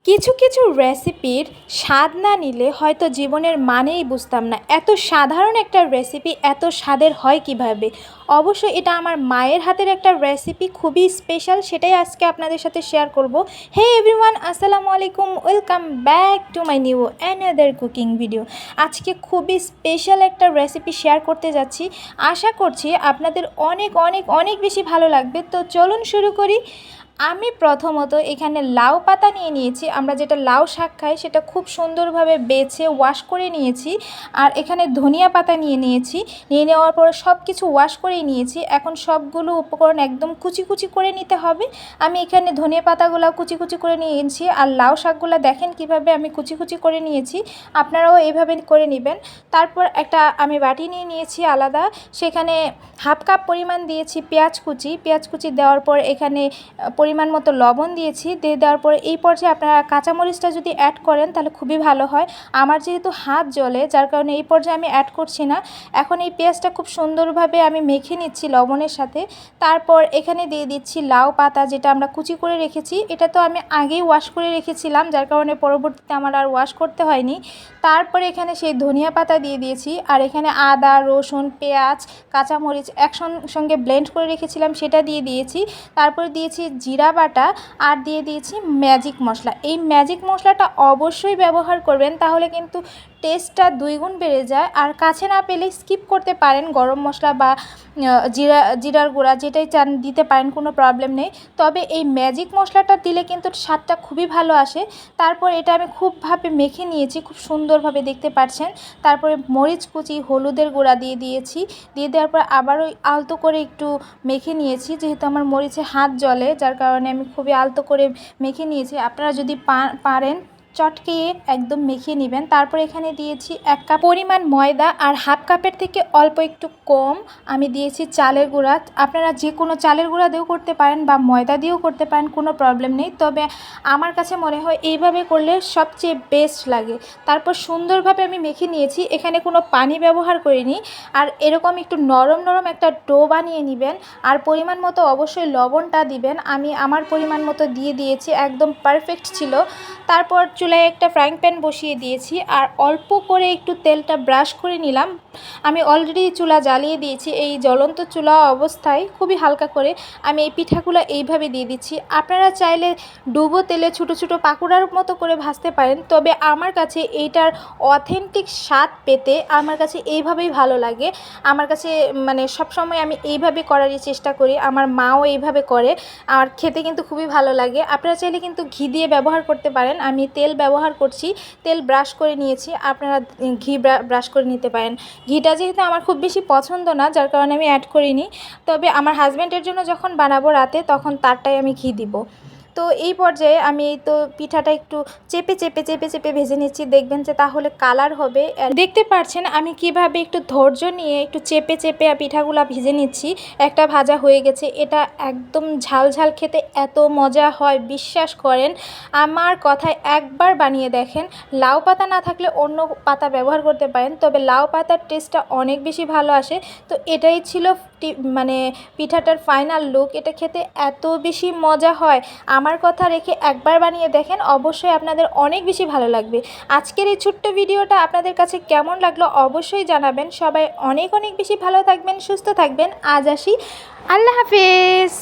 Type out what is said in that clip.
কিছু কিছু রেসিপির স্বাদ না নিলে হয়তো জীবনের মানেই বুঝতাম না। এত সাধারণ একটা রেসিপি এত স্বাদের হয় কিভাবে। অবশ্যই এটা আমার মায়ের হাতের একটা রেসিপি, খুবই স্পেশাল, সেটাই আজকে আপনাদের সাথে শেয়ার করব। হে এভরিওয়ান, আসসালামু আলাইকুম, welcome back to my new another cooking video. আজকে খুবই স্পেশাল একটা রেসিপি শেয়ার করতে যাচ্ছি। আশা করছি আপনাদের অনেক অনেক অনেক বেশি ভালো লাগবে। তো চলুন শুরু করি। আমি প্রথমত এখানে লাউ পাতা নিয়ে নিয়েছি। আমরা যেটা লাউ শাক খাই সেটা খুব সুন্দরভাবে বেছে ওয়াশ করে নিয়েছি। আর এখানে ধনিয়া পাতা নিয়ে নিয়েছি। নিয়ে নেওয়ার পরে সব কিছু ওয়াশ করেই নিয়েছি। এখন সবগুলো উপকরণ একদম কুচি কুচি করে নিতে হবে। আমি এখানে ধনিয়া পাতাগুলো কুচি কুচি করে নিয়েছি, আর লাউ শাকগুলো দেখেন কিভাবে আমি কুচি কুচি করে নিয়েছি। আপনারাও এইভাবে করে নেবেন। তারপর একটা আমি বাটি নিয়ে নিয়েছি আলাদা, সেখানে হাফ কাপ পরিমাণ দিয়েছি পেঁয়াজ কুচি দেওয়ার পর এখানে পরিমাণ মতো লবণ দিয়েছি। দিয়ে দেওয়ার পরে এই পর্যায়ে আপনারা কাঁচামরিচটা যদি অ্যাড করেন তাহলে খুবই ভালো হয়। আমার যেহেতু হাত জ্বলে যার কারণে এই পর্যায়ে আমি অ্যাড করছি না। এখন এই পেঁয়াজটা খুব সুন্দরভাবে আমি মেখে নিচ্ছি লবণের সাথে। তারপর এখানে দিয়ে দিচ্ছি লাউ পাতা, যেটা আমরা কুচি করে রেখেছি। এটা তো আমি আগেই ওয়াশ করে রেখেছিলাম, যার কারণে পরবর্তীতে আমার আর ওয়াশ করতে হয়নি। তারপরে এখানে সেই ধনিয়া পাতা দিয়ে দিয়েছি, আর এখানে আদা, রসুন, পেঁয়াজ, কাঁচামরিচ একসঙ্গে ব্লেন্ড করে রেখেছিলাম সেটা দিয়ে দিয়েছি। তারপরে দিয়েছি জিরা বাটা, আর দিয়ে দিয়েছি ম্যাজিক মশলা। এই ম্যাজিক মশলাটা অবশ্যই ব্যবহার করবেন, তাহলে কিন্তু টেস্টটা দুইগুণ বেড়ে যায়। আর কাছে না পেলে স্কিপ করতে পারেন, গরম মশলা বা জিরার গুঁড়া যেটাই চান দিতে পারেন, কোনো প্রবলেম নেই। তবে এই ম্যাজিক মশলাটা দিলে কিন্তু স্বাদটা খুবই ভালো আসে। তারপর এটা আমি খুবভাবে মেখে নিয়েছি, খুব সুন্দরভাবে দেখতে পাচ্ছেন। তারপরে মরিচ কুচি, হলুদের গুঁড়া দিয়ে দিয়েছি। দিয়ে দেওয়ার পর আবারও আলতো করে একটু মেখে নিয়েছি, যেহেতু আমার মরিচে হাত জ্বলে যার কারণে আমি খুবই আলতো করে মেখে নিয়েছি। আপনারা যদি পারেন চটকিয়ে একদম মেখে নেবেন। তারপর এখানে দিয়েছি 1 কাপ পরিমাণ ময়দা, আর হাফ কাপের থেকে অল্প একটু কম আমি দিয়েছি চালের গুঁড়া। আপনারা যে কোনো চালের গুঁড়া দিয়েও করতে পারেন বা ময়দা দিয়েও করতে পারেন, কোনো প্রবলেম নেই। তবে আমার কাছে মনে হয় এইভাবে করলে সবচেয়ে বেস্ট লাগে। তারপর সুন্দরভাবে আমি মেখে নিয়েছি, এখানে কোনো পানি ব্যবহার করিনি। আর এরকম একটু নরম নরম একটা ডো বানিয়ে নেবেন। আর পরিমাণ মতো অবশ্যই লবণটা দিবেন। আমি আমার পরিমাণ মতো দিয়ে দিয়েছি, একদম পারফেক্ট ছিল। তারপর চুলায় একটা ফ্রাইং প্যান বসিয়ে দিয়েছি, আর অল্প করে একটু তেলটা ব্রাশ করে নিলাম। আমি অলরেডি চুলা জ্বালিয়ে দিয়েছি। এই জ্বলন্ত চুলা অবস্থায় খুবই হালকা করে আমি এই পিঠাগুলো এইভাবে দিয়ে দিচ্ছি। আপনারা চাইলে ডুবো তেলে ছোটো ছোটো পাকোড়ার মতো করে ভাজতে পারেন, তবে আমার কাছে এইটার অথেন্টিক স্বাদ পেতে আমার কাছে এইভাবেই ভালো লাগে। আমার কাছে মানে সবসময় আমি এইভাবে করারই চেষ্টা করি, আমার মাও এইভাবে করে, আর খেতে কিন্তু খুবই ভালো লাগে। আপনারা চাইলে কিন্তু ঘি দিয়ে ব্যবহার করতে পারেন। আমি তেল ব্যবহার করছি, তেল ব্রাশ করে নিয়েছি, আপনারা ঘি ব্রাশ করে নিতে পারেন। ঘিটা যেহেতু আমার খুব বেশি পছন্দ না যার কারণে আমি অ্যাড করিনি, তবে আমার হাজব্যান্ডের জন্য যখন বানাবো রাতে তখন তারটাই আমি ঘি দিব। তো এই পর্যায়ে আমি তো পিঠাটা একটু চেপে চেপে চেপে চেপে ভেজে নিচ্ছি, দেখবেন যে তাহলে কালার হবে। দেখতে পাচ্ছেন আমি কিভাবে একটু ধৈর্য নিয়ে একটু চেপে চেপে পিঠাগুলো ভেজে নিচ্ছি। একটা ভাজা হয়ে গেছে। এটা একদম ঝাল ঝাল খেতে এত মজা হয়, বিশ্বাস করেন। আমার কথায় একবার বানিয়ে দেখেন। লাউ পাতা না থাকলে অন্য পাতা ব্যবহার করতে পারেন, তবে লাউ পাতার টেস্টটা অনেক বেশি ভালো আসে। তো এটাই ছিল মানে পিঠাটার ফাইনাল লুক। এটা খেতে এত বেশি মজা হয়, আমার কথা রেখে একবার বানিয়ে দেখেন, অবশ্যই আপনাদের অনেক বেশি ভালো লাগবে। আজকের এই ছোট্ট ভিডিওটা আপনাদের কাছে কেমন লাগলো অবশ্যই জানাবেন। সবাই অনেক অনেক বেশি ভালো থাকবেন, সুস্থ থাকবেন। আজ আসি, আল্লাহ হাফেজ।